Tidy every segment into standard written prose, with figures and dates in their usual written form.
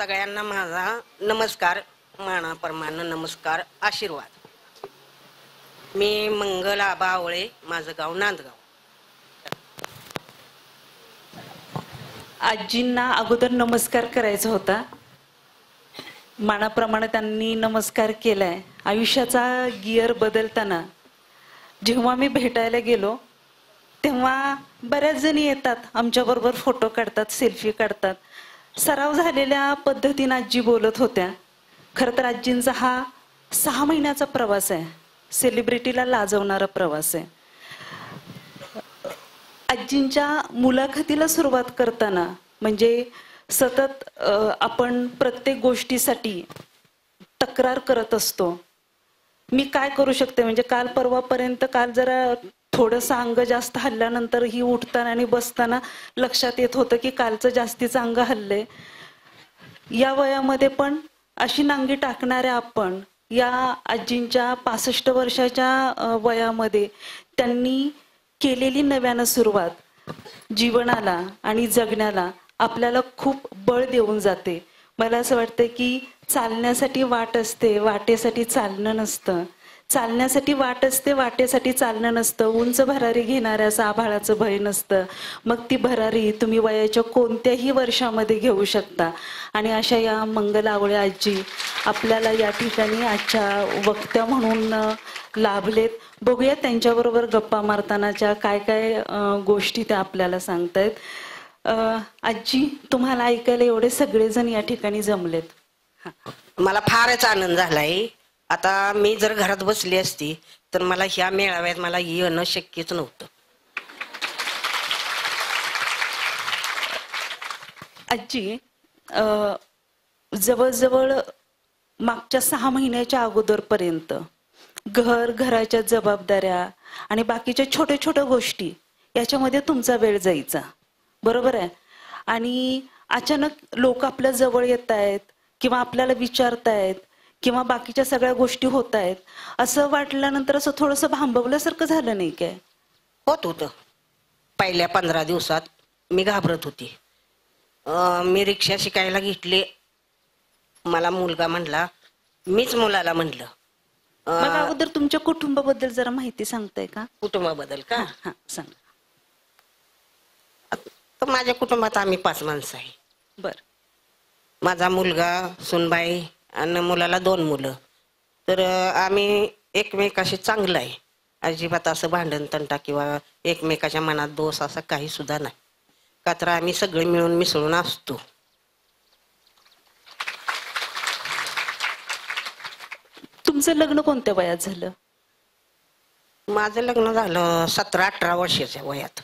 सगळ्यांना माझा नमस्कार, मानाप्रमाणे नमस्कार, आशीर्वाद. मी मंगल आबा आवळे, माझं गाव नांदगाव. आजींना अगोदर नमस्कार करायचा होता, मानाप्रमाणे त्यांनी नमस्कार केलाय. आयुष्याचा गिअर बदलताना जेव्हा मी भेटायला गेलो तेव्हा बऱ्याच जणी येतात, आमच्याबरोबर फोटो काढतात, सेल्फी काढतात. सराव झालेल्या पद्धतीने आजी बोलत होत्या. खरं तर आजींचा हा 6 महिन्याचा प्रवास आहे, सेलिब्रिटीला लाजवणारा प्रवास आहे. आजींच्या मुलाखतीला सुरुवात करताना म्हणजे सतत आपण प्रत्येक गोष्टीसाठी तक्रार करत असतो. मी काय करू शकते, म्हणजे काल परवापर्यंत काल जरा थोडंसं अंग जास्त हल्ल्यानंतर ही उठताना आणि बसताना लक्षात येत होतं की कालचं जास्तीचं अंग हल्लंय. या वयामध्ये पण अशी नांगी टाकणाऱ्या आपण या आजींच्या 65 वर्षाच्या वयामध्ये त्यांनी केलेली नव्यानं सुरुवात जीवनाला आणि जगण्याला आपल्याला खूप बळ देऊन जाते. मला असं वाटतं की चालण्यासाठी वाट असते, वाटेसाठी चालणं नसतं. चालण्यासाठी वाट असते, वाटेसाठी चालणं नसतं. उंच भरारी घेणाऱ्यास आभाळाचं भय नसतं. मग ती भरारी तुम्ही वयाच्या कोणत्याही वर्षामध्ये घेऊ शकता. आणि अशा या मंगल आवळे आजी आपल्याला या ठिकाणी आजच्या वक्त्या म्हणून लाभलेत. बघूया त्यांच्याबरोबर गप्पा मारतानाच्या काय काय गोष्टी त्या आपल्याला सांगतायत. आजी, तुम्हाला ऐकायला एवढे सगळेजण या ठिकाणी जमलेत, मला फारच आनंद झालाय. आता मी जर घरात बसली असती तर मला ह्या मेळाव्यात मला येणं शक्यच नव्हतं. आजी, जवळजवळ मागच्या 6 महिन्याच्या अगोदरपर्यंत घराच्या जबाबदाऱ्या आणि बाकीच्या छोट्या छोट्या गोष्टी याच्यामध्ये तुमचा वेळ जायचा, बरोबर आहे? आणि अचानक लोक आपल्या जवळ येत आहेत किंवा आपल्याला विचारतायत किंवा बाकीच्या सगळ्या गोष्टी होत आहेत, असं वाटल्यानंतर असं थोडंसं भांबवल्यासारखं झालं नाही काय? होत होतं. पहिल्या 15 दिवसात मी घाबरत होती. मी रिक्षा शिकायला घेतली. मला मुलगा म्हणला, मीच मुलाला म्हणलं. मग अगोदर तुमच्या कुटुंबाबद्दल जरा माहिती सांगताय का? कुटुंबाबद्दल का? हा, सांगा. तर माझ्या कुटुंबात आम्ही 5 माणसं आहे. बर. माझा मुलगा, सुनबाई आणि मुलाला 2 मुलं. तर आम्ही एकमेकाशी चांगलं आहे. अजिबात असं भांडण तंटा किंवा एकमेकाच्या मनात दोष असा काही सुद्धा नाही. का तर आम्ही सगळे मिळून मिसळून असतो. तुमचं लग्न कोणत्या वयात झालं? माझं लग्न झालं 17-18 वर्षाच्या वयात.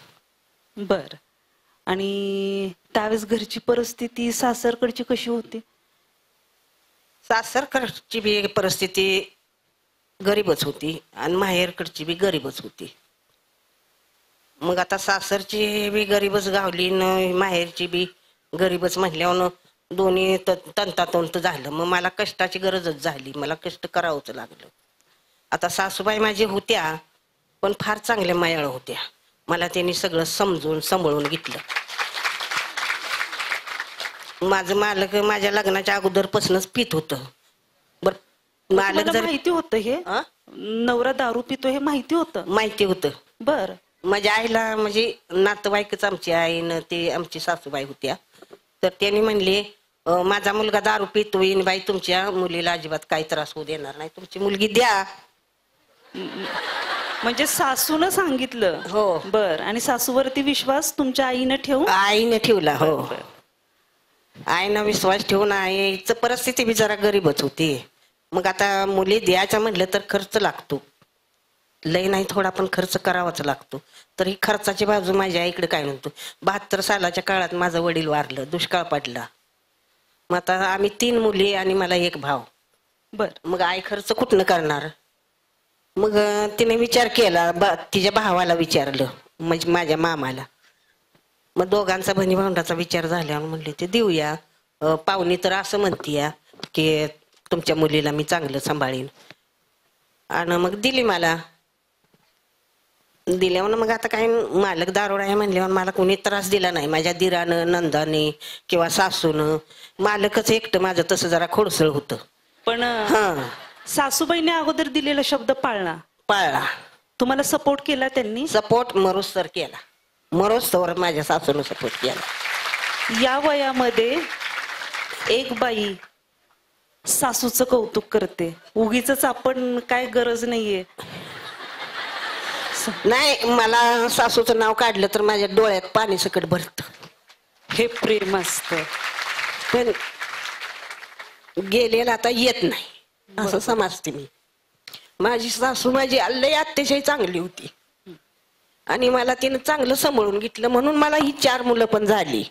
बर. आणि त्यावेळेस घरची परिस्थिती सासरकडची कशी होती? सासरकडची बी परिस्थिती गरीबच होती आणि माहेरकडची बी गरीबच होती. मग आता सासरची बी गरीबच गावली न माहेरची बी गरीबच म्हटल्यावर दोन्ही तंतातंत झालं. मग मला कष्टाची गरजच झाली, मला कष्ट करावंच लागलं. आता सासूबाई माझ्या होत्या पण फार चांगल्या मायाळ होत्या. मला त्यांनी सगळं समजून सांभाळून घेतलं. माझं मालक माझ्या लग्नाच्या अगोदरपासूनच पित होतं. बर, मालक जर माहिती होतं हे नवरा दारू पितो हे माहिती होतं? माहिती होतं. बर. माझ्या आईला म्हणजे नातेवाईकच आमची आई न ते आमची सासूबाई होत्या. तर त्यांनी म्हणले, माझा मुलगा दारू पितोय बाई, तुमच्या मुलीला अजिबात काही त्रास होऊ देणार नाही, तुमची मुलगी द्या. म्हणजे सासून सांगितलं? हो. बर. आणि सासूवरती विश्वास तुमच्या आईने ठेवून? आईने ठेवला. हो. आईनं विश्वास ठेवून. आईचं परिस्थिती बी जरा गरीबच होती. मग आता मुली द्यायचं म्हटलं तर खर्च लागतो. लय नाही थोडा पण खर्च करावाच लागतो. तर ही खर्चाची बाजू माझ्या आईकडे काय म्हणतो. 72 सालाच्या काळात माझं वडील वारलं, दुष्काळ पडला. मग आता आम्ही 3 मुली आणि मला 1 भाव. बर. मग आई खर्च कुठनं करणार? मग तिने विचार केला, तिच्या भावाला विचारलं, म्हणजे माझ्या मामाला. मग दोघांचा बहिणीभावंडाचा विचार झाल्यावर म्हणले ते देऊया. पाहुणी तर असं म्हणतीया की तुमच्या मुलीला मी चांगलं सांभाळीन. आणि मग दिली मला. दिल्यावर मग आता काय मालक दारोडा आहे म्हणल्यावर मला कोणी त्रास दिला नाही. माझ्या दिरानं, नंदाने किंवा सासूनं. मालकच एकटं माझं तसं जरा खोडसळ होतं. पण सासूबाईने अगोदर दिलेला शब्द पाळला. तुम्हाला सपोर्ट केला त्यांनी? सपोर्ट मरोस्तवर केला. मरोस्तवर माझ्या सासूनं सपोर्ट केला. या वयामध्ये एक बाई सासूचं कौतुक करते, उगीच आपण काय गरज नाहीये. नाही, मला सासूचं नाव काढलं तर माझ्या डोळ्यात पाणी सकट भरत. हे प्रेम असत. पण गेलेला आता येत नाही असं समजते मी. माझी सासू माझी लय अतिशय चांगली होती आणि मला तिनं चांगलं सांभाळून घेतलं म्हणून मला ही 4 मुलं पण झाली.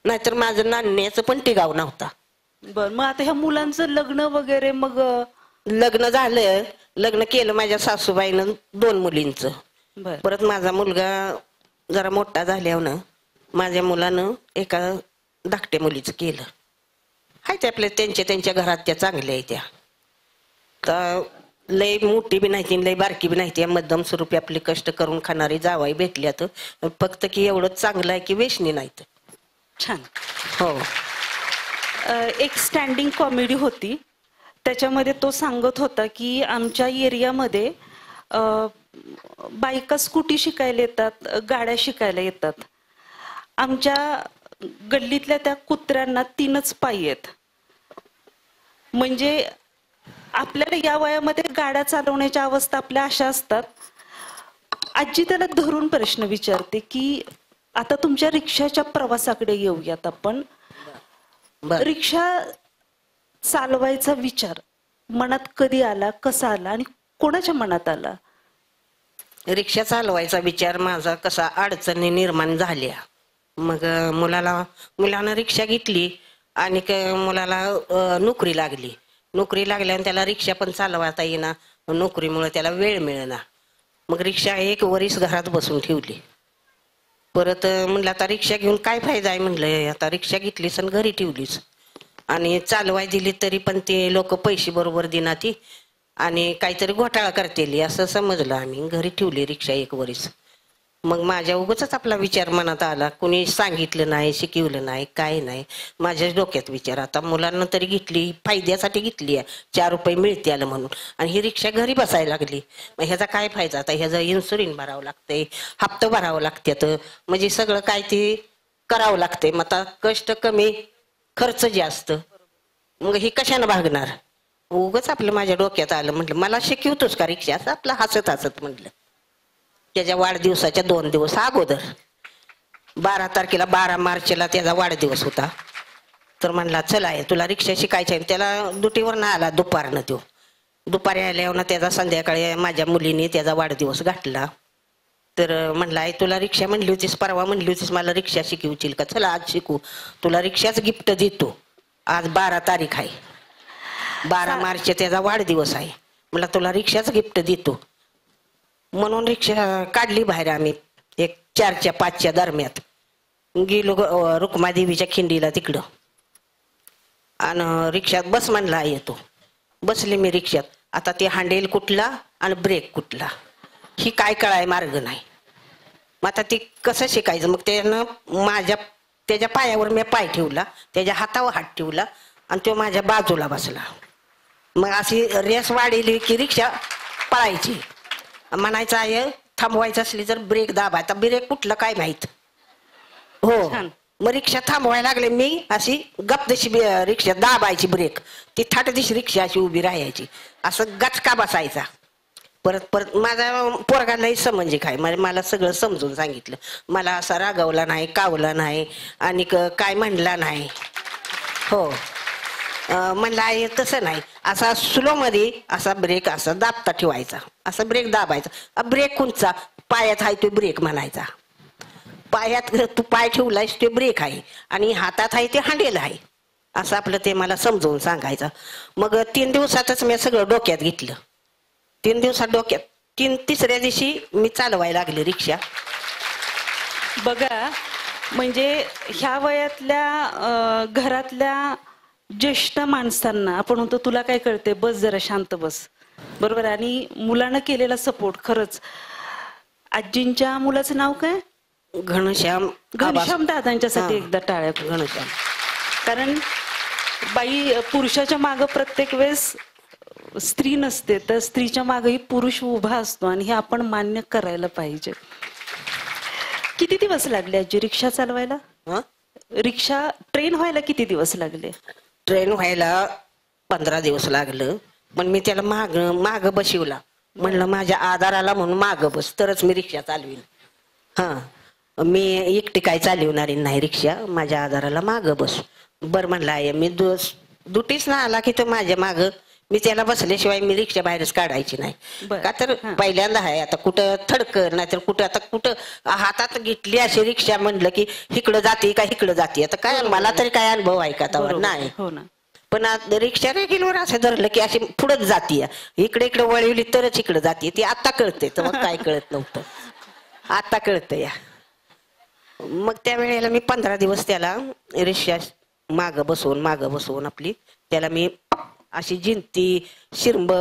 नाहीतर माझं नाण्याचं पण टिकाव नव्हता. बर, मग आता ह्या मुलांचं लग्न वगैरे? मग लग्न झालं. लग्न केलं माझ्या सासूबाईनं 2 मुलींचं. परत माझा मुलगा जरा मोठा झाल्यावर माझ्या मुलानं एका धाकट्या मुलीचं केलं. हाय ते आपल्या त्यांच्या घरात त्या चांगल्या आहे त्या. तर लय मोठी बी नाही लय बारकी बी नाही, मध्यम स्वरूपी आपले कष्ट करून खाणारी जावाई भेटल्यात. फक्त की एवढंच चांगलं आहे की वेशनी नाहीत. छान. हो. एक स्टँडिंग कॉमेडी होती, त्याच्यामध्ये तो सांगत होता की आमच्या एरियामध्ये बायका स्कूटी शिकायला येतात, गाड्या शिकायला येतात. आमच्या गल्लीतल्या त्या कुत्र्यांना 3च पाय आहेत. म्हणजे आपल्याला या वयामध्ये गाड्या चालवण्याच्या अवस्था आपल्या अशा असतात. आजी त्याला धरून प्रश्न विचारते की आता तुमच्या रिक्षाच्या प्रवासाकडे येऊयात आपण. रिक्षा चालवायचा विचार मनात कधी आला, कसा आला आणि कोणाच्या मनात आला? रिक्षा चालवायचा विचार माझा कसा अडचणी निर्माण झाल्या. मग मुलानं रिक्षा घेतली आणि मुलाला नोकरी लागली. नोकरी लागल्याने त्याला रिक्षा पण चालवता येईना. नोकरीमुळे त्याला वेळ मिळेना. मग रिक्षा 1 वर्ष घरात बसून ठेवली. परत म्हणलं आता रिक्षा घेऊन काय फायदा आहे. म्हणलं आता रिक्षा घेतलीस आणि घरी ठेवलीस आणि चालवाय दिली तरी पण ते लोक पैसे बरोबर देना ती आणि काहीतरी घोटाळा करतेली असं समजलं. आम्ही घरी ठेवली रिक्षा 1 वर्ष. मग माझ्या उगाचच आपला विचार मनात आला. कुणी सांगितलं नाही, शिकवलं नाही, काय नाही. माझ्याच डोक्यात विचार, आता मुलांना तरी घेतली, फायद्यासाठी घेतली आहे, 4 रुपये मिळते आलं म्हणून, आणि ही रिक्षा घरी बसायला लागली. मग ह्याचा काय फायदा? आता ह्याचा इन्शुरन्स भरावं लागतंय, हप्ता भरावं लागतात, म्हणजे सगळं काय ते करावं लागतंय. मग आता कष्ट कमी, खर्च जास्त, मग ही कशानं भागणार? उगाच आपलं माझ्या डोक्यात आलं. म्हटलं मला शिकवतोच का रिक्षा? असं आपलं हसत हसत म्हटलं. त्याच्या वाढदिवसाच्या 2 दिवस अगोदर 12 तारखेला 12 मार्चला त्याचा वाढदिवस होता. तर म्हणला चला तुला रिक्षा शिकायची आहे. त्याला दुटीवर ना आला दुपारनं. तो दुपारी आल्यावर त्याचा संध्याकाळी माझ्या मुलीने त्याचा वाढदिवस गाठला. तर म्हणला तुला रिक्षा म्हणली होतीस, परवा म्हणली होतीस मला रिक्षा शिकवशील का? चला आज शिकू, तुला रिक्षाच गिफ्ट देतो. आज 12 तारीख आहे, 12 मार्च त्याचा वाढदिवस आहे. म्हणला तुला रिक्षाच गिफ्ट देतो. म्हणून रिक्षा काढली बाहेर. आम्ही एक 4च्या 5च्या दरम्यात गेलो रुक्मादेवीच्या खिंडीला तिकडं, आणि रिक्षात बस म्हणला येतो. बसले मी रिक्षात. आता ते हँडल कुठला आणि ब्रेक कुठला ही काय कळाय मार्ग नाही. मग आता ते कसं शिकायचं? मग त्यानं त्याच्या पायावर मी पाय ठेवला, त्याच्या हातावर हात ठेवला आणि तो माझ्या बाजूला बसला. मग अशी रेस वाढली की रिक्षा पळायची. म्हणायचं आहे थांबवायचं असली तर ब्रेक दाबायचा. ब्रेक कुठलं काय माहित. हो, मग रिक्षा थांबवायला लागले मी. अशी गपदशी रिक्षा दाबायची ब्रेक, ती थाटदिशी रिक्षा अशी उभी राहायची, असं गचका बसायचा. परत माझा पोरगा लई समंजी काय, मला सगळं समजून सांगितलं. मला असा रागवला नाही, कावला नाही आणि काय म्हणला नाही. हो, म्हणलं आहे तसं नाही, असा स्लो मध्ये असा ब्रेक असा दाबता ठेवायचा, असा ब्रेक दाबायचा. ब्रेक कोणचा? पायात आहे तो ब्रेक म्हणायचा. पायात तू पाय ठेवलायस तो ब्रेक आहे आणि हातात आहे ते हँडल आहे, असं आपलं ते मला समजवून सांगायचं. मग 3 दिवसातच मी सगळं डोक्यात घेतलं. 3 दिवसात डोक्यात, 3-3ऱ्या दिवशी मी चालवायला लागले रिक्षा. बघा, म्हणजे ह्या वयातल्या घरातल्या ज्येष्ठ माणसांना आपण म्हणतो तुला काय कळते, बस जरा शांत बस, बरोबर. आणि मुलांना केलेला सपोर्ट खरंच. आजींच्या मुलाचं नाव काय? घनश्याम. घनश्याम दादांच्यासाठी एकदा टाळ्या. घनश्याम. कारण बाई पुरुषाच्या मागे प्रत्येक वेळेस स्त्री नसते, तर स्त्रीच्या मागेही पुरुष उभा असतो आणि हे आपण मान्य करायला पाहिजे. किती दिवस लागले आजी रिक्षा चालवायला? रिक्षा ट्रेन व्हायला किती दिवस लागले? ट्रेन व्हायला 15 दिवस लागलं, पण मी त्याला माग बसवला. म्हणलं माझ्या आधाराला म्हणून माग बस, तरच मी रिक्षा चालवीन. मी एकटी काय चालवणारी नाही रिक्षा, माझ्या आधाराला माग बस. बर म्हणलं आहे. मी दुटीच ना आला की तर माझ्या माग मी त्याला बसल्याशिवाय मी रिक्षा बाहेरच काढायची नाही. का तर पहिल्यांदा आहे, आता कुठं थडकं नाही तर कुठं आता कुठं हातात घेतली अशी रिक्षा म्हणलं की इकडं जाते का इकडं जाते. आता काय मला तरी काय अनुभव आहे का तर नाही. पण रिक्षा रेग्युलर असं धरलं की अशी पुढंच जाते, इकडे इकडे वळवली तरच इकडे जाते. ती आता कळते, तर मग काय कळत नव्हतं, आता कळतं या. मग त्या वेळेला मी 15 दिवस त्याला रिक्षा माग बसवून आपली त्याला मी अशी जिंती, शिरंब,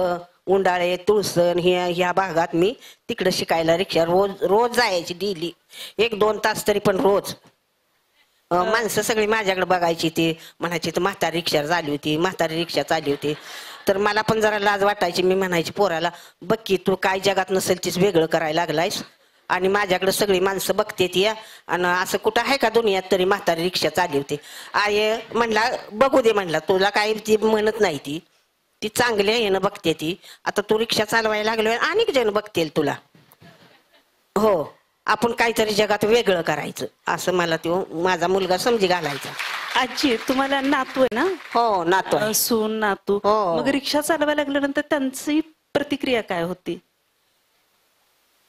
उंडाळे, तुळसण ह्या भागात मी तिकडे शिकायला रिक्षा रोज जायची. डेली 1-2 तास तरी पण रोज. माणसं सगळी माझ्याकडे बघायची, ती म्हणायची तर म्हातारी रिक्षा झाली होती, म्हातारी रिक्षा चालली होती. तर मला पण जरा लाज वाटायची. मी म्हणायची पोराला, बघ की तू काय जगात नसेल तीच वेगळं करायला लागलायस आणि माझ्याकडे सगळी माणसं बघते ती, आणि असं कुठं आहे का दुनियात तरी म्हातारी रिक्षा चालली होती. आय म्हणला बघू दे, म्हणला तुला काही ती म्हणत नाही, ती चांगली आहे ना बघते ती. आता तू रिक्षा चालवायला लागलो अनेक जण बघतील तुला. हो, आपण काहीतरी जगात वेगळं करायचं असं मला तो माझा मुलगा समजी घालायचा. आजी तुम्हाला नातू आहे ना? हो, नातू आहे. सून नातू. मग रिक्षा चालवायला लागल्यानंतर त्यांची प्रतिक्रिया काय होती?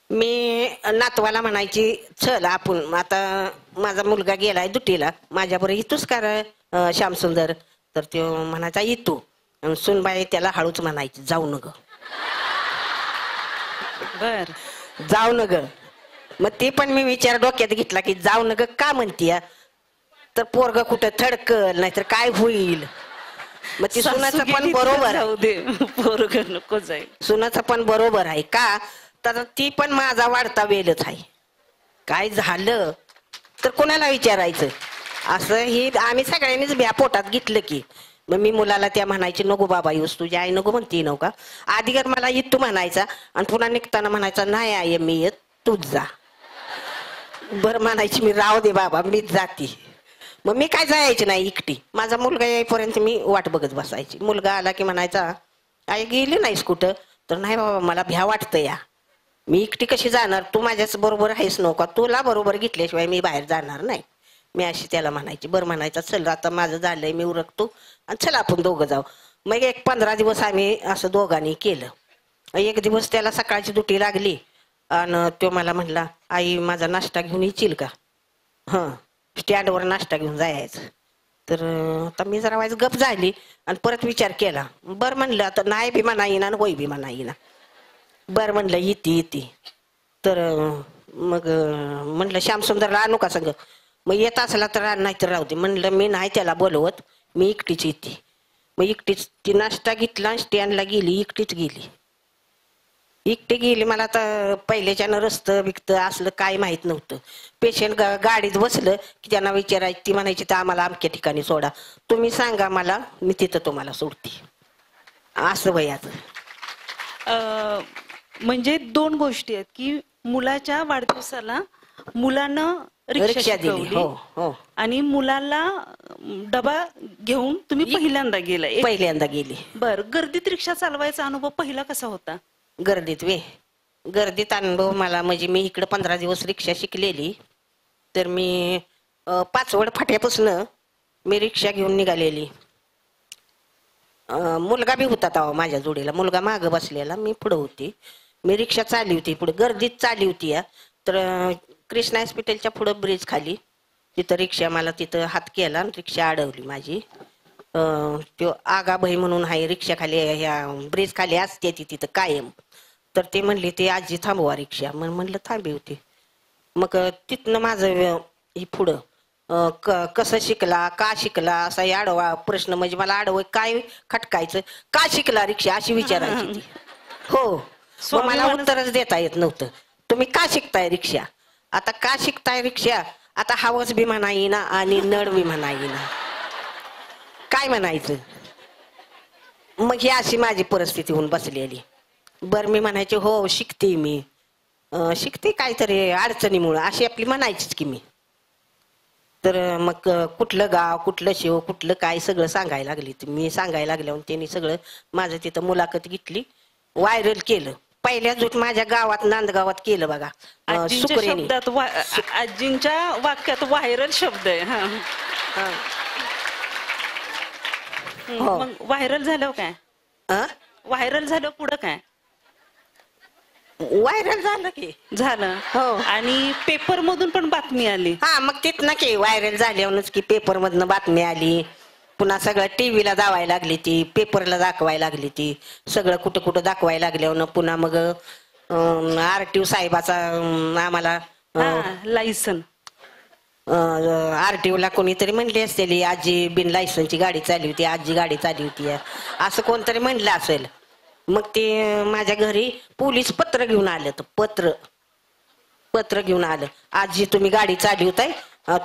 मी नातवाला म्हणायची चल आपण आता, माझा मुलगा गेलाय दुटीला, माझ्याबरोबर येतोच का श्यामसुंदर? तर तो म्हणायचा येतो. सुनबाई त्याला हळूच म्हणायची जाऊ न ग, बर जाऊ न ग. मग ते पण मी विचार डोक्यात घेतला की जाऊ न ग का म्हणतीय, तर पोरग कुठं थडकल नाहीतर काय होईल. मग ती सुनाचं पण बरोबर आहे, पोरग नको जाईल. सुनाचं पण बरोबर आहे का, तर ती पण माझा वाढता वेलच आहे. काय झालं तर कोणाला विचारायचं असं ही आम्ही सगळ्यांनीच भ्या पोटात घेतलं की. मग मी मुलाला त्या म्हणायची नको बाबा येऊस, तुझी आई नको म्हणती नव्हता. आधी घर मला येत तू म्हणायचा आणि पुन्हा निघताना म्हणायचा नाही आई मी येत, तूच जा. बरं म्हणायची मी, राव दे बाबा मीच जाती. मग मी काय जायची नाही एकटी, माझा मुलगा येईपर्यंत मी वाट बघत बसायची. मुलगा आला की म्हणायचा आई गेली नाहीस कुठं, तर नाही बाबा मला भ्या वाटतं या, मी एकटी कशी जाणार, तू माझ्याच बरोबर आहेस नव्हता, तुला बरोबर घेतल्याशिवाय मी बाहेर जाणार नाही. मी अशी त्याला म्हणायची. बरं म्हणायचा चल आता माझं झालंय मी उरकतो आणि चला आपण दोघं जाऊ. मग 15 दिवस आम्ही असं दोघांनी केलं. एक दिवस त्याला सकाळची दुटी लागली आणि तो मला म्हणला आई माझा नाश्ता घेऊन येशील का? स्टँडवर नाश्ता घेऊन जायचं. तर आता मी जरा वाईज गप झाली आणि परत विचार केला. बरं म्हणलं आता नाही बी म्हणा येईना होई बी म्हणा येईना. बरं म्हणलं येते. तर मग म्हणलं श्यामसुंदरला आणू का संग? मग येत असला तर आण, नाही तर राहू दे. म्हणलं मी नाही त्याला बोलवत, मी एकटीच येते. मग एकटीच ती नाश्ता घेतला, स्टँडला गेली, एकटीच गेली. एकटी गेली. मला आता पहिल्याच्यानं रस्तं बिकतं असलं काय माहित नव्हतं. पेशंट गाडीत बसलं की त्यांना विचारायची, ती म्हणायची तर आम्हाला अमक्या ठिकाणी सोडा, तुम्ही सांगा मला मी तिथं तुम्हाला सोडते. असं वयाचं. म्हणजे 2 गोष्टी आहेत की मुलाच्या वाढदिवसाला मुलानं रिक्षा दिली. हो. आणि मुलाला डबा घेऊन तुम्ही पहिल्यांदा गेली. बर, गर्दीत रिक्षा चालवायचा अनुभव पहिला कसा होता? गर्दीत अनुभव मला म्हणजे मी इकडे 15 दिवस रिक्षा शिकलेली. तर मी 5वड फाट्यापासून मी रिक्षा घेऊन निघालेली. मुलगा बी होता तेव्हा माझ्या जोडीला, मुलगा माग बसलेला, मी पुढे होती. मी रिक्षा चालली होती पुढे, गर्दीत चालली होती. तर कृष्णा हॉस्पिटलच्या पुढे ब्रिज खाली तिथं रिक्षा मला तिथं हात केला आणि रिक्षा अडवली माझी. तो आगाबाई म्हणून आहे रिक्षा खाली, ह्या ब्रिज खाली असते ती तिथं कायम. तर ते म्हणले ते आजी थांबवा रिक्षा. म्हणलं थांबी होती. मग तिथनं माझं ही पुढं कसं शिकला का शिकला असा आडवा प्रश्न, म्हणजे मला आडवं काय खटकायचं, का शिकला रिक्षा अशी विचारायची ती. हो, मला उत्तरच देता येत नव्हतं. तुम्ही का शिकताय रिक्षा? आता का शिकताय रिक्षा? आता हवस बी म्हणा येईना आणि नड बी म्हणा येईना, काय म्हणायचं? मग ही अशी माझी परिस्थिती होऊन बसलेली. बर मी म्हणायचे हो शिकते मी, शिकते काहीतरी अडचणीमुळं, अशी आपली म्हणायचीच की मी. तर मग कुठलं गाव, कुठलं शिव, कुठलं काय सगळं सांगायला लागली. मी सांगायला लागल्यावर त्यांनी सगळं माझं तिथं मुलाखत घेतली, व्हायरल केलं. पहिल्या जुट माझ्या गावात नांदगावात केलं बघा. आजींच्या सुकरेने शब्दात आजींच्या वाक्यात व्हायरल शब्द आहे. हो. मग व्हायरल झालं काय? व्हायरल झालं पुढं काय? व्हायरल झालं की झालं. हो. आणि पेपर मधून पण बातमी आली. हा मग तिथनं की व्हायरल झाल्यावरच की पेपर मधनं बातमी आली. पुन्हा सगळं टीव्हीला दावायला लागली ती, पेपरला दाखवायला लागली ती, सगळं कुठं कुठं दाखवायला लागल्यावर पुन्हा मग आरटीओ साहेबाचा आम्हाला लायसन, आरटीओ ला कोणीतरी म्हणली असतेली आजी बिन लायसनची गाडी चालली होती, आजी गाडी चालली होती असं कोणतरी म्हणलं असेल. मग ते माझ्या घरी पोलीस पत्र घेऊन आलं. तर पत्र घेऊन आलं, आजी तुम्ही गाडी चालवताय,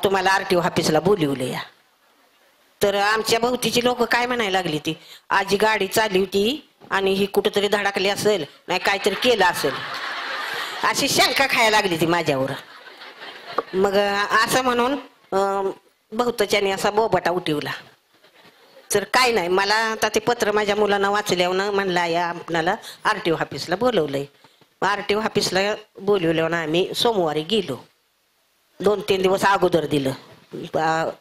तुम्हाला आरटीओ ऑफिसला बोलवलं या. तर आमच्या भोवतीची लोक काय म्हणायला लागली, ती आजी गाडी चालली होती आणि ही कुठंतरी धडकली असेल, नाही काहीतरी केलं असेल, अशी शंका खायला लागली ती माझ्यावर. मग असं म्हणून बहुताच्याने असा बोबाटा उठवला. तर काय नाही, मला आता ते पत्र माझ्या मुलांना वाचल्यावर म्हणला या आपणाला आरटीओ ऑफिसला बोलवलंय. आरटीओ ऑफिसला बोलवल्यावर आम्ही सोमवारी गेलो. 2-3 दिवस अगोदर दिलं.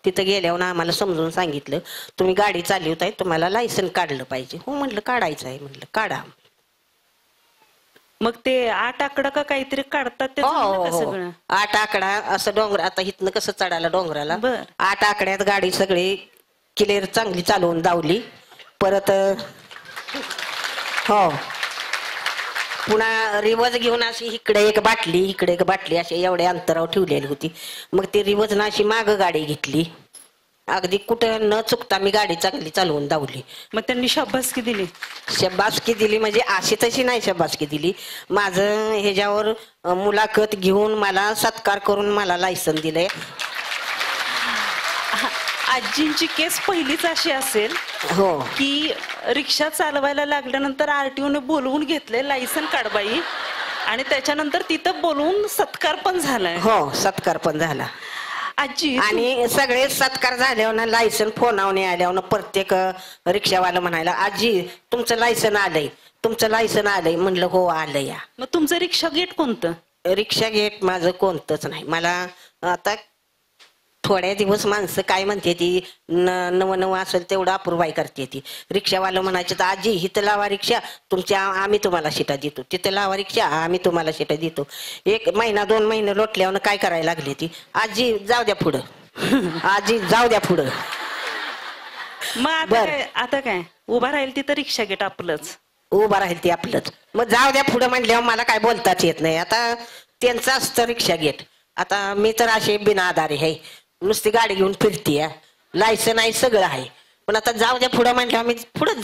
तिथं गेल्यावर आम्हाला समजून सांगितलं तुम्ही गाडी चालवताय, तुम्हाला लायसन काढलं पाहिजे. हो म्हणलं काढायचं आहे. म्हणलं काढा. मग ते 8 आकडा का काहीतरी काढतात ते सगळं? 8 आकडा असं डोंगर, आता इथनं कसं चढायला डोंगराला, 8 आकड्यात गाडी सगळी क्लिअर चांगली चालवून दावली. परत हो पुन्हा रिवर्स घेऊन अशी इकडे एक बाटली अशी एवढ्या अंतरावर ठेवलेली होती. मग ती रिवर्स ना अशी माग गाडी घेतली. अगदी कुठं न चुकता मी गाडी चांगली चालवून दावली. मग त्यांनी शाबासकी दिली? शाबासकी दिली म्हणजे अशी तशी नाही शाबासकी दिली. माझं ह्याच्यावर मुलाखत घेऊन मला सत्कार करून मला लायसन दिलंय. आजींची केस पहिलीच अशी असेल हो की रिक्षा चालवायला लागल्यानंतर आरटीओने बोलवून घेतले लायसन काढबाई, आणि त्याच्यानंतर तिथं बोलवून सत्कार पण झालाय. हो सत्कार पण झाला आजी. आणि सगळे सत्कार झाल्यावर लायसन फोनावणे आल्यावर प्रत्येक रिक्षावाला म्हणायला आजी तुमचं लायसन आलंय, तुमचं लायसन आलंय. म्हणलं हो आलं या. मग तुमचं रिक्षा गेट कोणतं? रिक्षा गेट माझं कोणतंच नाही. मला आता थोड्या दिवस माणसं काय म्हणते ती नवं असेल तेवढं अपूर्वाई करते ती. रिक्षावाला म्हणायचं तर आजी इथं लावा रिक्षा, तुमच्या आम्ही तुम्हाला शिटा देतो, तिथं लावा रिक्षा आम्ही तुम्हाला शिटा देतो. 1 महिना 2 महिने लोटल्यावर काय करायला लागली ती, आजी जाऊ द्या पुढं, आजी जाऊ द्या पुढं. मग आता काय उभा राहील तिथं रिक्षा गेट आपलंच, उभा राहील ती आपलंच. मग जाऊ द्या पुढं म्हणल्यावर मला काय बोलताच येत नाही. आता त्यांचं असतं रिक्षा गेट. आता मी तर असे बिना आधारी आहे, नुसती गाडी घेऊन फिरते, लायसन आहे सगळं आहे. पण आता जाऊ द्या पुढं म्हटल्यावर मी पुढंच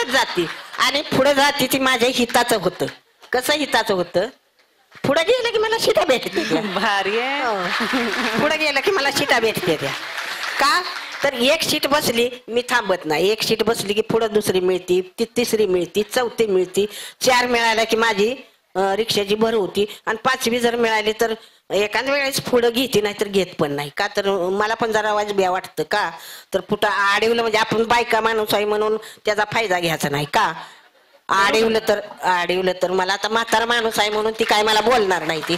जाते आणि पुढे जाते ती माझ्या हिताचं होतं. कसं हिताचं होतं, पुढे गेलं की मला शिटा भेटते त्या. भारी आहे. पुढे गेलं की मला शिटा भेटते त्या. का तर 1 सीट बसली मी थांबत नाही. 1 सीट बसली की पुढे दुसरी मिळती, ती तिसरी मिळती, चौथी मिळती, 4 मिळाल्या की माझी रिक्षाची भर होती. आणि 5वी जर मिळाली तर एखाद वेळेस पुढं घेते, नाही तर घेत पण नाही. का तर मला पण जरा आवाज ब्या वाटतं. का तर पुढं आडवलं म्हणजे आपण बायका माणूस आहे म्हणून त्याचा फायदा घ्यायचा नाही. का आडवलं तर मला आता म्हातारा माणूस आहे म्हणून ती काय मला बोलणार नाही ती,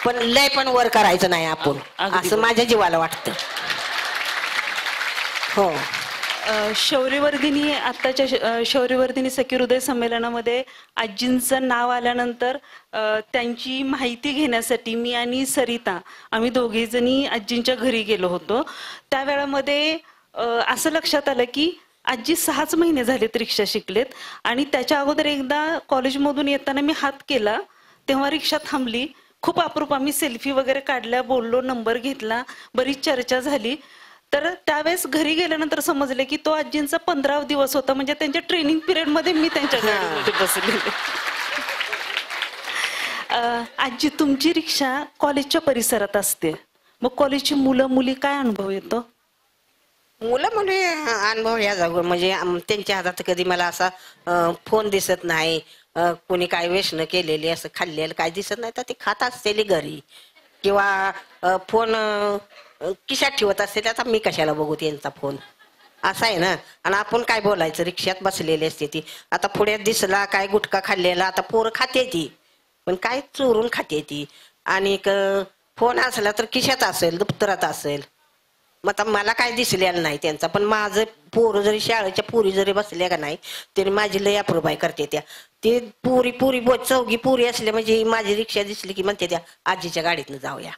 पण लय पण वर करायचं नाही आपण, असं माझ्या जीवाला वाटतं. हो शौर्यवर्धिनी, आत्ताच्या शौर्यवर्धिनी सखी हृदय संमेलनामध्ये आजींचं नाव आल्यानंतर त्यांची माहिती घेण्यासाठी मी आणि सरिता आम्ही दोघे जणी आजींच्या घरी गेलो होतो. त्यावेळामध्ये असं लक्षात आलं की आजी 6च महिने झालेत रिक्षा शिकलेत. आणि त्याच्या अगोदर एकदा कॉलेजमधून येताना मी हात केला तेव्हा रिक्षा थांबली. खूप अप्रूप आम्ही सेल्फी वगैरे काढल्या, बोललो, नंबर घेतला, बरीच चर्चा झाली. तर त्यावेळेस घरी गेल्यानंतर समजले की तो आजींचा 15वा दिवस होता. म्हणजे त्यांच्या ट्रेनिंग पिरियड मध्ये मी त्यांच्या गाडीमध्ये बसलेले. आजी तुमची रिक्षा कॉलेजच्या परिसरात असते, मग कॉलेजची मुलं मुली काय अनुभव येतो? मुलं म्हणजे अनुभव या जागो म्हणजे त्यांच्या हातात कधी मला असा फोन दिसत नाही, कोणी काय व्यसन केलेली असं खाल्लेलं काय दिसत नाही, तर ते खात असतेली घरी किंवा फोन खिशात ठेवत असते. आता मी कशाला बघू त्यांचा फोन, असं आहे ना. आणि आपण काय बोलायचं, रिक्षात बसलेली असते ती. आता पुढे दिसला काय गुटखा खाल्लेला, आता पोरं खाते ती, पण काय चोरून खाते ती. आणि फोन असला तर खिशात असेल, दप्तरात असेल. मग आता मला काय दिसलेलं नाही त्यांचा, पण माझं पोरं जरी शाळेच्या पुरी जरी बसल्या का नाही तरी माझी लय अप्रूबाई करते त्या. ते पुरी पुरी चौघी पुरी असल्या म्हणजे माझी रिक्षा दिसली की म्हणते त्या आजीच्या गाडीतनं जाऊया,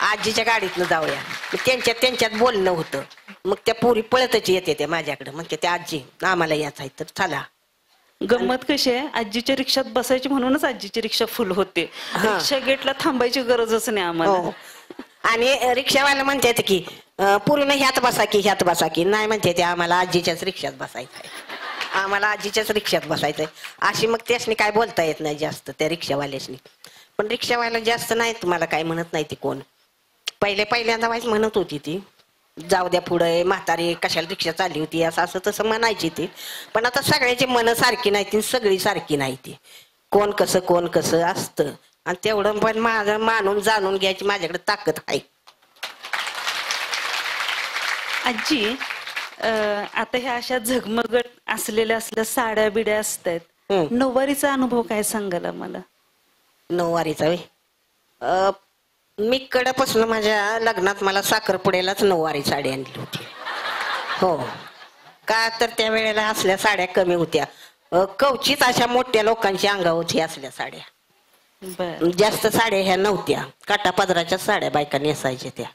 आजीच्या गाडीतनं जाऊया. मग त्यांच्यात बोलणं होतं. मग त्या पुरी पळतच येते त्या माझ्याकडे, म्हणते त्या आजी आम्हाला याच आहे तर चला. गंमत कशी आहे, आजीच्या रिक्षात बसायची म्हणूनच आजीची रिक्षा फुल होते. रिक्षा गेटला थांबायची गरजच नाही आम्हाला. आणि रिक्षावाला म्हणतात की पूर्ण ह्यात बसा की ह्यात बसा की, नाही म्हणते ते आम्हाला आजीच्याच रिक्षात बसायचं आहे, आम्हाला आजीच्याच रिक्षात बसायचंय. अशी मग त्यासनी काय बोलता येत नाही जास्त त्या रिक्षावाल्यासनी. पण रिक्षावाला जास्त नाही तुम्हाला काय म्हणत नाही ती कोण. पहिल्यांदा वाईच म्हणत होती ती जाऊ द्या पुढे म्हातारी कशाला रिक्षा चालली होती असं असं तसं म्हणायची ती. पण आता सगळ्याची मन सारखी नाही ती, सगळी सारखी नाही ती. कोण कसं असतं. आणि तेवढं पण माझं मानून जाणून घ्यायची माझ्याकडे ताकद आहे. आजी आता ह्या अशा झगमगट असलेल्या साड्या बिड्या असतात, नऊवारीचा अनुभव काय सांगाल मला? नऊवारीचा मी कडेपासून माझ्या लग्नात मला साखरपुड्यालाच नऊवारी साडी आणली होती. हो का तर त्या वेळेला असल्या साड्या कमी होत्या, कवचित अशा मोठ्या लोकांच्या अंगावरती असल्या साड्या. जास्त साड्या ह्या नव्हत्या, काटापदराच्या साड्या बायका नेसायच्या त्या.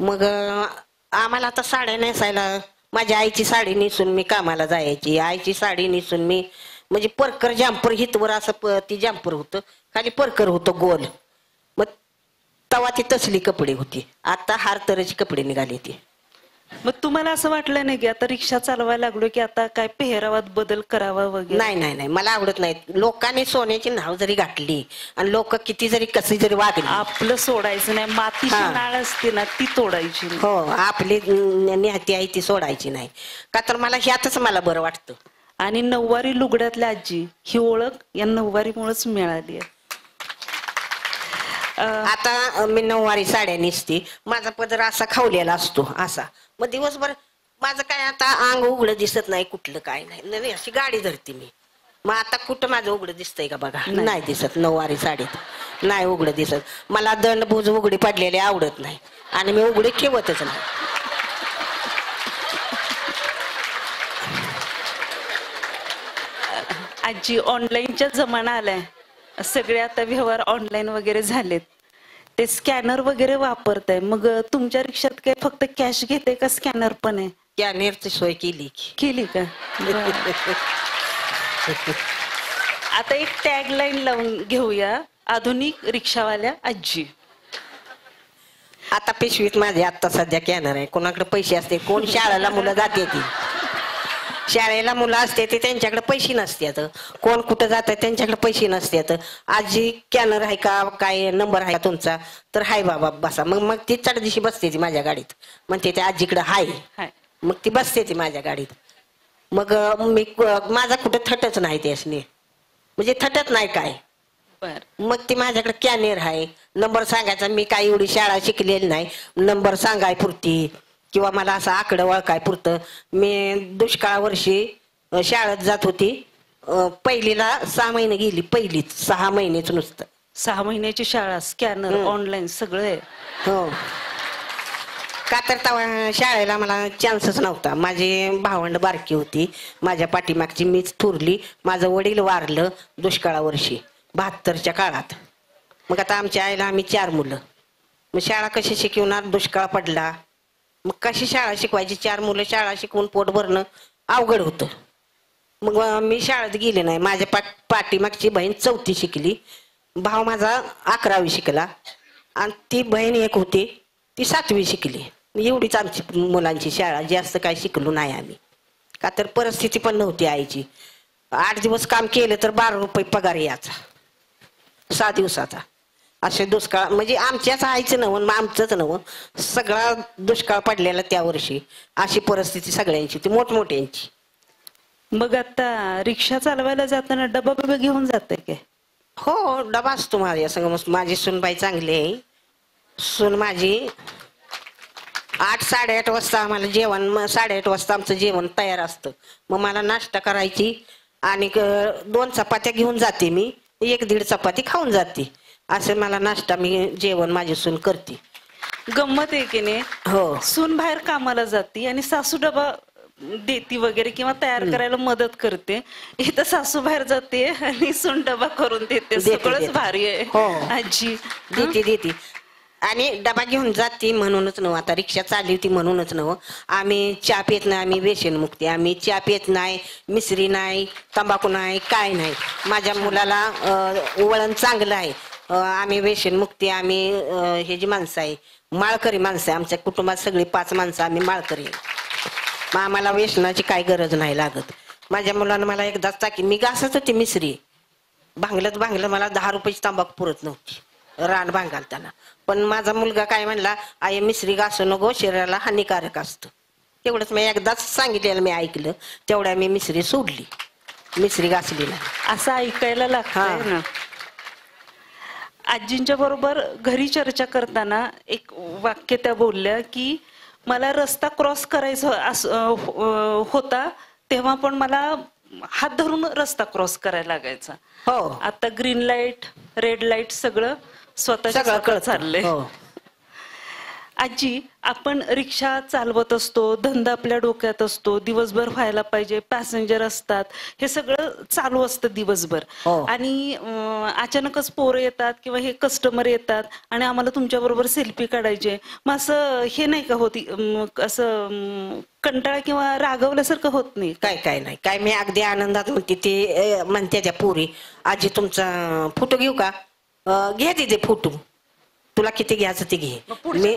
मग आम्हाला आता साड्या नेसायला माझ्या आईची साडी नेसून मी कामाला जायची, आईची साडी नेसून मी म्हणजे परकर जांपर हितवर असं ती जांपर होतं, खाली परकर होतं गोल. मग तवा ती तसली कपडे होती, आता हार तऱ्हेची कपडे निघाली ती. मग तुम्हाला असं वाटलं नाही की आता रिक्षा चालवायला लागलो की आता काय पेहरावात बदल करावा वगैरे? नाही मला आवडत नाही. लोकांनी सोन्याची नाव जरी घातली आणि लोक किती जरी कशी जरी वागली, आपलं सोडायचं नाही. मातीची नाळ असते ना ती तोडायची. हो आपली निहती आहे ती सोडायची नाही. का तर मला ह्यातच मला बरं वाटतं. आणि नऊवारी लुगड्यातल्या आजी ही ओळख या नऊवारीमुळेच मिळाली आहे. आता मी नऊवारी साड्या नेसते, माझा पदर असा खावलेला असतो असा. मग दिवसभर माझं काय आता अंग उघडं दिसत नाही, कुठलं काय नाही, अशी गाडी धरते मी. मग आता कुठं माझं उघडं दिसतंय का बघा? नाही दिसत. नऊवारी साडीत नाही उघडं दिसत. मला दंडभुज उघडी पडलेले आवडत नाही आणि मी उघडी ठेवतच नाही. आजी ऑनलाईनच्या जमाना आलाय, सगळे आता व्यवहार ऑनलाईन वगैरे झालेत, ते स्कॅनर वगैरे वापरताय. मग तुमच्या रिक्षात काय फक्त कॅश घेते का स्कॅनर पण आहे? स्कॅनरची सोय केली का? आता एक टॅगलाईन लावून घेऊया, आधुनिक रिक्षावाल्या आजी. आता पिशवीत माझे आता सध्या कॅनर आहे. कोणाकडे पैसे असते, कोण शाळेला मुलं जाते ती, शाळेला मुलं असते ते त्यांच्याकडे पैसे नसतात, कोण कुठं जातात त्यांच्याकडे पैसे नसतात. आजी कॅनर आहे का, काय नंबर आहे का तुमचा? तर हाय बाबा बसा. मग ती चढदिशी बसते ती माझ्या गाडीत, म्हणते ते आजीकडे हाय, मग ती बसते ती माझ्या गाडीत. मग मी माझा कुठं थटच नाही त्यासनी, म्हणजे थटत नाही काय. मग ती माझ्याकडे कॅनर आहे, नंबर सांगायचा. मी काही एवढी शाळा शिकलेली नाही, नंबर सांगाय पुरती किंवा मला असं आकडं वळकाय पुरतं. मी दुष्काळावर्षी शाळेत जात होती, पहिलीला 6 महिने गेली, पहिलीच 6 महिनेच नुसतं. 6 महिन्याची शाळा, स्कॅनर ऑनलाईन सगळं आहे. हो का तर तेव्हा शाळेला मला चान्सच नव्हता. माझी भावंड बारकी होती, माझ्या पाठीमागची मीच थुरली. माझं वडील वारलं दुष्काळावर्षी 72च्या काळात. मग आता आमच्या आईला आम्ही 4 मुलं, मग शाळा कशी शिकवणार? दुष्काळ पडला, मग कशी शाळा शिकवायची? 4 मुलं शाळा शिकवून पोट भरणं अवघड होतं. मग मी शाळेत गेले नाही. माझ्या पाठीमागची बहीण 4थी शिकली, भाव माझा 11वी शिकला आणि ती बहीण एक होती ती 7वी शिकली. एवढीच आमची मुलांची शाळा, जास्त काय शिकलो नाही आम्ही. का तर परिस्थिती पण नव्हती आईची. 8 दिवस काम केलं तर 12 रुपये पगार यायचा. 6 दिवसाचा. असे दुष्काळ म्हणजे आमच्याच आईचं नवं आमचंच नवं, सगळा दुष्काळ पडलेला त्या वर्षी. अशी परिस्थिती सगळ्यांची, ती मोठमोठ्यांची. मग आता रिक्षा चालवायला जाताना डबा बिबा घेऊन जाते काय? हो, डबा असतो माझ्या संग. माझी सूनबाई चांगली आहे. सून माझी 8-8:30 वाजता आम्हाला जेवण, 8:30 वाजता आमचं जेवण तयार असतं. मग मला नाश्ता करायची आणि 2 चपात्या घेऊन जाते मी, 1-1.5 चपाती खाऊन जाते. असं मला नाश्ता, मी जेवण माझी सून करते. गंमत आहे की नाही? हो. सून बाहेर कामाला जाते आणि सासू डबा देती वगैरे किंवा तयार करायला मदत करते. इथं सासू बाहेर जाते आणि सून डबा करून देते. सगळंच भारी आहे. हो. आजी देते आणि डबा घेऊन जाते म्हणूनच नव्ह, आता रिक्षा चालली होती म्हणूनच नव्ह. आम्ही चहा पित नाही, आम्ही व्यसनमुक्ती. आम्ही चहा पित नाही, मिसरी नाही, तंबाखू नाही, काय नाही. माझ्या मुलाला वळण चांगलं आहे. आम्ही व्यसनमुक्ती. आम्ही हे जी माणसं आहे, माळकरी माणसं आहे. आमच्या कुटुंबात सगळी 5 माणसं आम्ही माळकरी आहे. मग आम्हाला व्यसनाची काही गरज नाही लागत. माझ्या मुलानं मला एकदाच टाकी, मी घासत होती मिसरी, भांगलं मला 10 रुपयाची तंबाखू पुरत नव्हती रान भांगालताना. पण माझा मुलगा काय म्हणला, आई मिसरी घासू नको, शरीराला हानिकारक असतं. तेवढंच मी एकदाच सांगितलेलं, मी ऐकलं, तेवढ्या मी मिसरी सोडली, मिसरी घासली नाही. असं ऐकायला लागतं ना. आजींच्या बरोबर घरी चर्चा करताना एक वाक्य त्या बोलल्या की मला रस्ता क्रॉस करायचा होता तेव्हा पण मला हात धरून रस्ता क्रॉस करायला लागायचा. हो. आता ग्रीन लाईट, रेड लाईट सगळं स्वतः चाललंय. आजी, आपण रिक्षा चालवत असतो, धंदा आपल्या डोक्यात असतो, दिवसभर व्हायला पाहिजे, पॅसेंजर असतात, हे सगळं चालू असतं दिवसभर. आणि अचानकच पोरं येतात किंवा हे कस्टमर येतात आणि आम्हाला तुमच्या बरोबर सेल्फी काढायचे. मग असं हे नाही का होती, असं कंटाळा किंवा रागवल्यासारखं होत नाही? काय नाही, काय मी अगदी आनंदात म्हणते. ते म्हणते त्या पोरी, आजी तुमचा फोटो घेऊ का? घे तिथे फोटो, तुला किती घ्यायचं ते घे. मी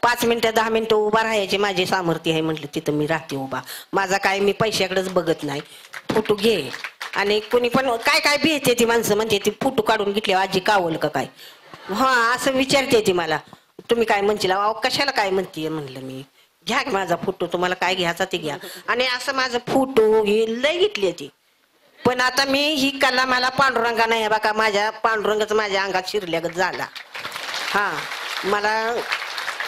5 मिनिटं 10 मिनिटं उभा राहायचे माझे सामर्थ्य आहे म्हटलं, तिथं मी राहते उभा. माझा काय, मी पैशाकडेच बघत नाही. फोटो घे. आणि कोणी पण काय भेटते ती माणसं, म्हणजे ती फोटो काढून घेतली, आजी कावल का काय, हा असं विचारते ती मला. तुम्ही काय म्हणशील, कशाला काय म्हणते म्हणलं मी, घ्या माझा फोटो, तुम्हाला काय घ्यायचा ते घ्या. आणि असं माझं फोटो हे लय घेतली ती. पण आता मी ही कला मला पांडुरंगा नाही बघा, माझ्या पांडुरंगाच माझ्या अंगात शिरल्यागत झाला. हा,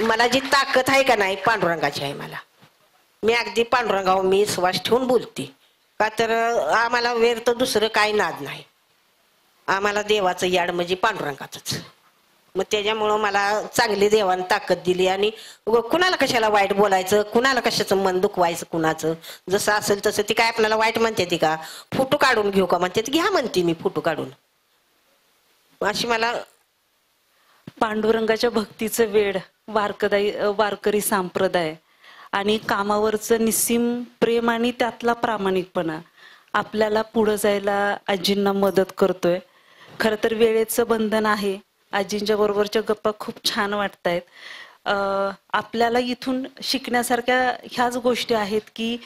मला जी ताकद आहे का नाही, पांडुरंगाची आहे मला. मी अगदी पांडुरंगावर मी विश्वास ठेवून बोलते. का तर आम्हाला वेर तर दुसरं काही नाद नाही. आम्हाला देवाचं याड म्हणजे पांडुरंगाचंच. मग त्याच्यामुळं मला चांगली देवानं ताकद दिली. आणि कुणाला कशाला वाईट बोलायचं, कुणाला कशाचं मन दुखवायचं कुणाचं. जसं असेल तसं. ती काय आपल्याला वाईट म्हणते ती का, फोटो काढून घेऊ का म्हणते, घ्या म्हणते मी फोटो काढून. अशी मला पांडुरंगाच्या भक्तीचं वेड, वारकरी संप्रदाय आणि कामावरचं निस्सीम प्रेम आणि त्यातला प्रामाणिकपणा आपल्याला पुढे जायला आजींना मदत करतोय. खरं तर वेळेचं बंधन आहे. आजींच्या बरोबरच्या गप्पा खूप छान वाटतायत. आपल्याला इथून शिकण्यासारख्या ह्याच गोष्टी आहेत की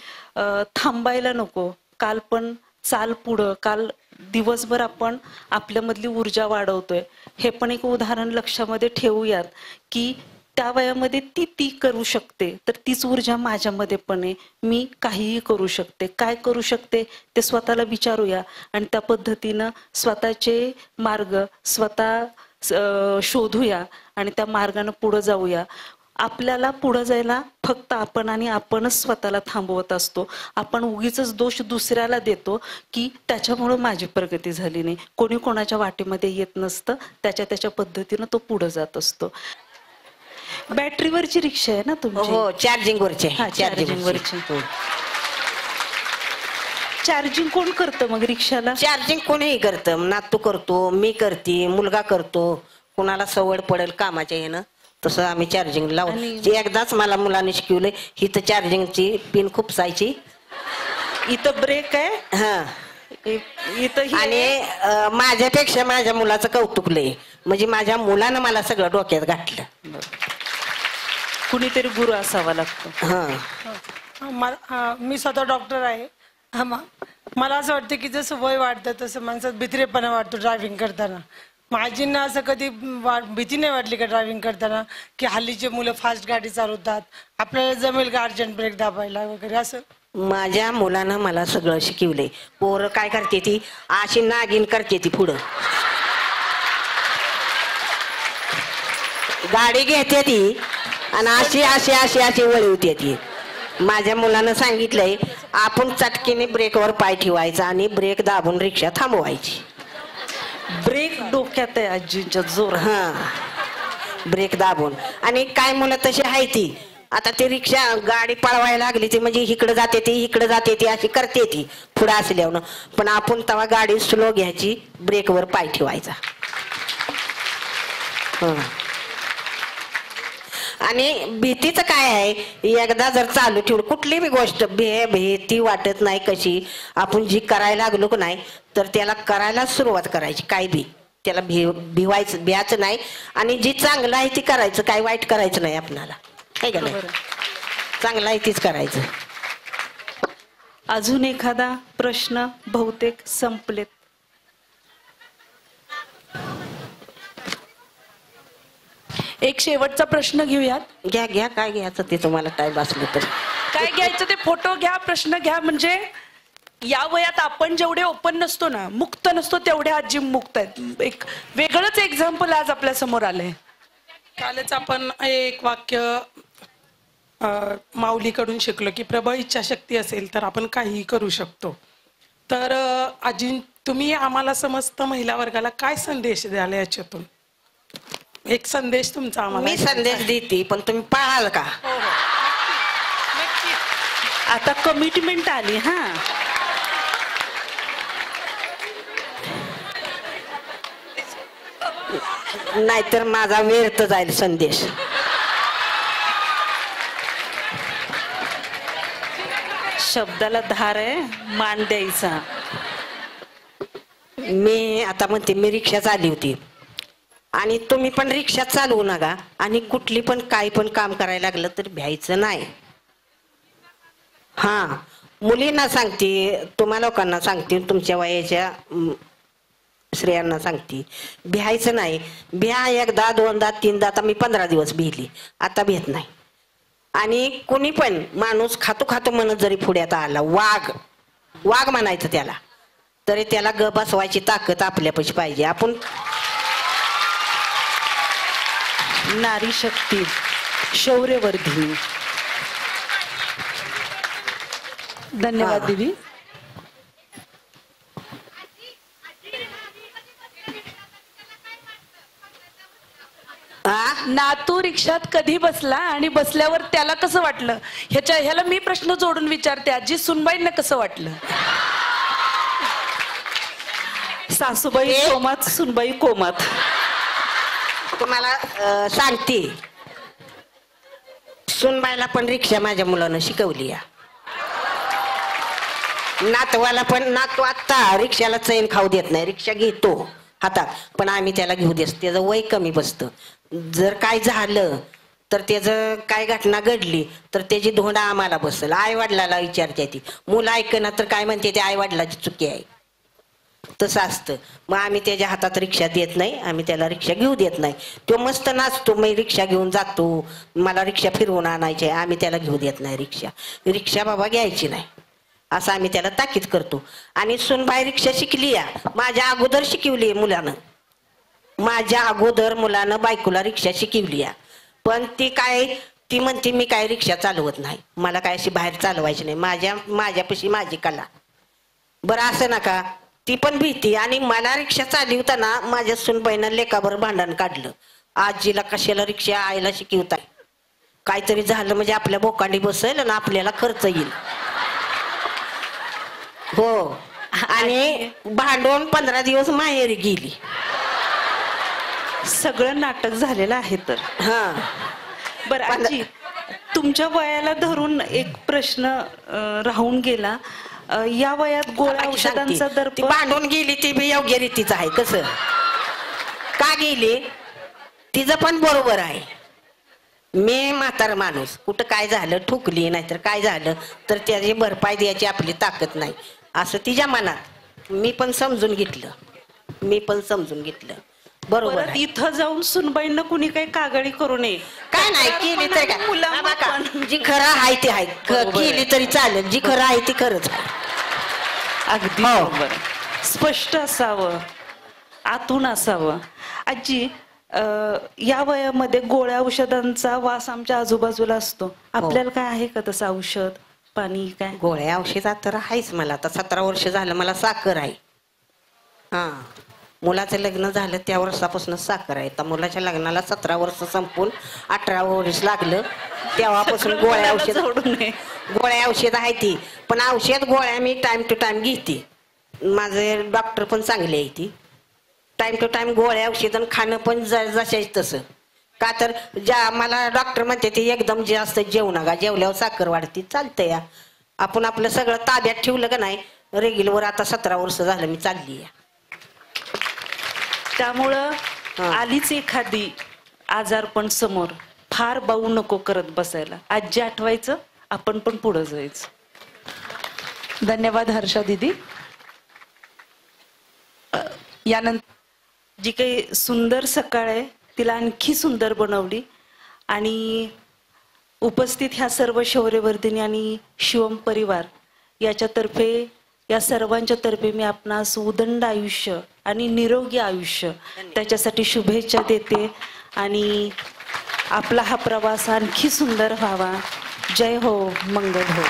थांबायला नको, काल पण चाल पुढं, काल दिवसभर आपण आपल्यामधली ऊर्जा वाढवतोय. हे पण एक उदाहरण लक्षामध्ये ठेवूयात की त्या वयामध्ये ती करू शकते, तर तीच ऊर्जा माझ्यामध्ये पण आहे. मी काहीही करू शकते. काय करू शकते ते स्वतःला विचारूया आणि त्या पद्धतीनं स्वतःचे मार्ग स्वतः शोधूया आणि त्या मार्गाने पुढे जाऊया. आपल्याला पुढे जायला फक्त आपण आणि आपणच स्वतःला थांबवत असतो. आपण उगीच दोष दुसऱ्याला देतो की त्याच्यामुळे माझी प्रगती झाली नाही. कोणी कोणाच्या वाटेमध्ये येत नसतं, त्याच्या पद्धतीनं तो पुढे जात असतो. बॅटरीवरची रिक्षा आहे ना तुमची? हो, चार्जिंग वरची. चार्जिंग कोण करतं मग रिक्षाला? चार्जिंग कोणीही करतं. नातू करतो, मी करते, मुलगा करतो. कुणाला सवड पडेल कामाच्या येणं तसं आम्ही चार्जिंग लावू. एकदाच मला मुलाने शिकवलंय, ही तर चार्जिंगची पिन खुपसायची, इथं ब्रेक आहे, हा इथं. आणि माझ्यापेक्षा माझ्या मुलाचं कौतुक लय, म्हणजे माझ्या मुलानं मला सगळं डोक्यात घातलं. कुणीतरी गुरु असावा लागतो. मी स्वतः डॉक्टर आहे. मला असं वाटतं की जसं वय वाढतं तसं माणसात भित्रेपणा वाटतो ड्रायव्हिंग करताना. माझींना असं कधी भीती नाही वाटली का ड्रायव्हिंग करताना, की हल्लीचे मुलं फास्ट गाडी चालवतात, आपल्याला जमेल का अर्जंट ब्रेक दाबायला वगैरे असं? माझ्या मुलानं मला सगळं शिकवलंय. पोरं काय करते ती अशी नागिन करते ती पुढं गाडी घेते ती आणि अशी अशी अशी अशी वळवते ती. माझ्या मुलानं सांगितलंय आपण चटकीने ब्रेकवर पाय ठेवायचा आणि ब्रेक दाबून रिक्षा थांबवायची. ब्रेक डोक्यात आहे आजींच्या जोर. हा ब्रेक दाबून. आणि काय मुलं तशी आहे ती आता ती रिक्षा गाडी पळवायला लागली ती म्हणजे इकडे जाते ती इकडे जाते ती अशी करते ती पुढे असल्यावर. पण आपण तेव्हा गाडी स्लो घ्यायची ब्रेकवर पाय ठेवायचा. आणि भीतीचं काय आहे एकदा जर चालू ठेवलं कुठली बी गोष्ट भीती वाटत नाही कशी. आपण जी करायला लागलो की नाही तर त्याला करायला सुरुवात करायची. काय बी त्याला भिवायचं भ्यायचं नाही. आणि जी चांगलं आहे ती करायचं. काय वाईट करायचं नाही आपणाला. काय का नाही चांगलं आहे तीच करायचं. अजून एखादा प्रश्न? बहुतेक संपलेत. एक शेवटचा प्रश्न घेऊयात. घ्या घ्या काय घ्यायचं ते तुम्हाला टाइम असलं तर. काय घ्यायचं ते फोटो घ्या, प्रश्न घ्या. म्हणजे या वयात आपण जेवढे ओपन नसतो ना, मुक्त नसतो, तेवढे आजी मुक्त आहेत. एक वेगळंच एक्झाम्पल आज आपल्या समोर आलंय. कालच आपण एक वाक्य माऊलीकडून शिकलो की प्रबळ इच्छाशक्ती असेल तर आपण काहीही करू शकतो. तर आजी तुम्ही आम्हाला समस्त महिला वर्गाला काय संदेश द्याल याच्यातून? एक संदेश तुमचा आम्हाला. मी संदेश देते पण तुम्ही पाळाल का? आता कमिटमेंट आली. हा नाहीतर माझा व्यर्थ जाईल संदेश. शब्दाला धार आहे, मान द्यायचा. मी आता म्हणते मी रिक्षा चालली होती आणि तुम्ही पण रिक्षा चालवू नका. आणि कुठली पण काय पण काम करायला लागलं तर भ्यायचं नाही. हा मुलींना सांगते, तुम्हा लोकांना सांगते, तुमच्या वयाच्या स्त्रियांना सांगते भ्यायचं नाही. भ्या एकदा दोनदा तीनदा. आता मी 15 दिवस भिली, आता भेट नाही. आणि कुणी पण माणूस खातो खातो म्हणत जरी पुढ्यात आला, वाघ वाघ म्हणायचं त्याला, तरी त्याला ग बसवायची ताकद आपल्यापाशी पाहिजे. आपण नारी शक्ती, शौर्यवर्धिनी. धन्यवाद दीदी. नातू रिक्षात कधी बसला आणि बसल्यावर त्याला कसं वाटलं, ह्याला मी प्रश्न जोडून विचारते. आजी सुनबाईंना कसं वाटलं? सासूबाई कोमात, सुनबाई कोमात. तुम्हाला सांगते, सुनबाईला पण रिक्षा माझ्या मुलानं शिकवली. नातवाला पण. नातू आता रिक्षाला चैन खाऊ देत नाही. रिक्षा घेतो हातात पण आम्ही त्याला घेऊ देत. त्याचं वय कमी बसतं. जर काय झालं तर त्याचं काय घटना घडली तर त्याची धोंडा आम्हाला बसल. आई वडिलाला विचारते ती. मुलं ऐकणं तर काय म्हणते ते आई वडिलाची चुकी आहे. तसं असतं. मग आम्ही त्याच्या हातात रिक्षा देत नाही. आम्ही त्याला रिक्षा घेऊ देत नाही. तो मस्त नाचतो, मी रिक्षा घेऊन जातो, मला रिक्षा फिरवून आणायची. आम्ही त्याला घेऊ देत नाही रिक्षा. रिक्षा बाबा घ्यायची नाही असं आम्ही त्याला ताकीद करतो. आणि सुनबाई रिक्षा शिकली या माझ्या अगोदर शिकवली मुलानं. माझ्या अगोदर मुलानं बायकोला रिक्षा शिकवली या. पण ती म्हणते मी काय रिक्षा चालवत नाही, मला काय अशी बाहेर चालवायची नाही, माझ्यापाशी माझी कला. बरं असं नका. ती पण भीती. आणि मला रिक्षा चालवताना माझ्या सुनबाईनं लेकाबर भांडण काढलं. आजीला कशाला रिक्षा आईला शिकवताय, काहीतरी झालं म्हणजे आपल्या बोकांडी बसेल आणि आपल्याला खर्च येईल. हो. आणि भांडून 15 दिवस माहेरी गेली. सगळं नाटक झालेलं आहे. तर हा बरं आजी, तुमच्या वयाला धरून एक प्रश्न राहून गेला. या वयात गोळ्या औषधांचा दर. ती भांडून गेली ती बी योग्य रीतीच आहे. कसं का गेली तिचं पण बरोबर आहे. मी म्हातारा माणूस, कुठं काय झालं ठुकली नाहीतर काय झालं तर त्याची भरपाई द्यायची आपली ताकद नाही. असं तिच्या मनात मी पण समजून घेतलं बरोबर परत आहे. इथं जाऊन सुनबाईंना कुणी काही कागळी करू नये. काय नाही केली तर काय मुलांना हा बघा, पण. जी खरं आहे ते आहे बरोबर आहे. केली तरी चालेल, जी खरं आहे ती खरंच आहे. अगदी हो. बरोबर. स्पष्ट असावं, आतून असावं. आजी, या वयामध्ये गोळ्या औषधांचा वास आमच्या आजूबाजूला असतो. आपल्याला काय आहे का तसं औषध पाणी काय? गोळ्या औषधात तर आहेच. मला आता 17 वर्ष झालं मला साखर आहे. हा, मुलाचं लग्न झालं त्या वर्षापासून साखर आहे. तर मुलाच्या लग्नाला 17 वर्ष संपून 18 वर्ष लागलं. तेव्हापासून गोळ्या औषध गोळ्या औषध आहे ती. पण औषध गोळ्या मी टाइम टू टाइम घेते. माझे डॉक्टर पण चांगले आहे ती. टाइम टू टाइम गोळ्या औषध खाणं पण जशाच तसं. का तर ज्या मला डॉक्टर म्हणते ते एकदम जास्त जेवू नका, जेवल्यावर साखर वाढते. चालतंय या, आपण आपलं सगळं ताब्यात ठेवलं का नाही. रेग्युलर आता 17 वर्ष झालं मी चालली आहे. त्यामुळं आलीच एखादी आजारपण समोर, फार बाऊ नको करत बसायला. आजी आठवायचं, आपण पण पुढे जायचं. धन्यवाद हर्षा दीदी. यानंतर जी काही सुंदर सकाळ आहे तिला आणखी सुंदर बनवली. आणि उपस्थित ह्या सर्व शौर्यवर्धिनी आणि शिवम परिवार याच्यातर्फे, या सर्वांच्या तर्फे मी आपणास उदंड आयुष्य आणि निरोगी आयुष्य त्याच्यासाठी शुभेच्छा देते. आणि आपला हा प्रवास आणखी सुंदर व्हावा. जय हो, मंगल हो.